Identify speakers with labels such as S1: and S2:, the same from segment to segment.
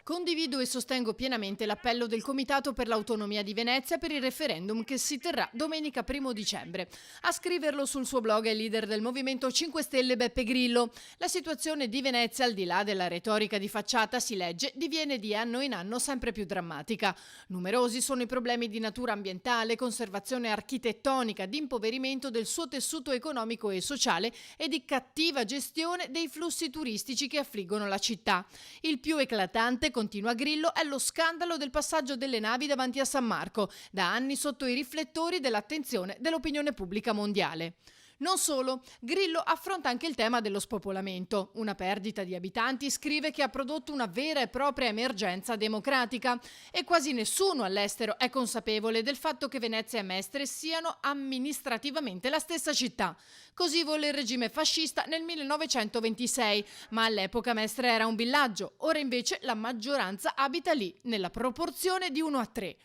S1: Condivido e sostengo pienamente l'appello del Comitato per l'Autonomia di Venezia per il referendum che si terrà domenica 1 dicembre. A scriverlo sul suo blog è il leader del Movimento 5 Stelle Beppe Grillo. La situazione di Venezia, al di là della retorica di facciata, si legge, diviene di anno in anno sempre più drammatica. Numerosi sono i problemi di natura ambientale, conservazione architettonica, di impoverimento del suo tessuto economico e sociale e di cattiva gestione dei flussi turistici che affliggono la città. Il più eclatante, continua Grillo, è lo scandalo del passaggio delle navi davanti a San Marco, da anni sotto i riflettori dell'attenzione dell'opinione pubblica mondiale. Non solo, Grillo affronta anche il tema dello spopolamento. Una perdita di abitanti, scrive, che ha prodotto una vera e propria emergenza democratica e quasi nessuno all'estero è consapevole del fatto che Venezia e Mestre siano amministrativamente la stessa città. Così volle il regime fascista nel 1926, ma all'epoca Mestre era un villaggio, ora invece la maggioranza abita lì, nella proporzione di 1:3.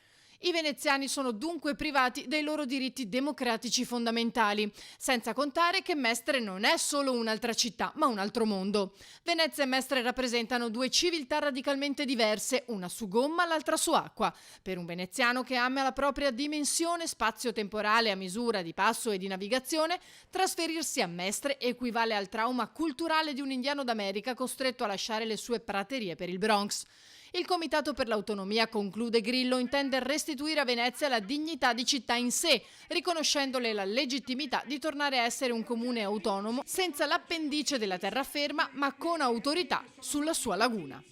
S1: I veneziani sono dunque privati dei loro diritti democratici fondamentali, senza contare che Mestre non è solo un'altra città, ma un altro mondo. Venezia e Mestre rappresentano due civiltà radicalmente diverse, una su gomma, l'altra su acqua. Per un veneziano che ama la propria dimensione spazio-temporale a misura di passo e di navigazione, trasferirsi a Mestre equivale al trauma culturale di un indiano d'America costretto a lasciare le sue praterie per il Bronx. Il Comitato per l'Autonomia, conclude Grillo, intende restituire a Venezia la dignità di città in sé, riconoscendole la legittimità di tornare a essere un comune autonomo senza l'appendice della terraferma, ma con autorità sulla sua laguna.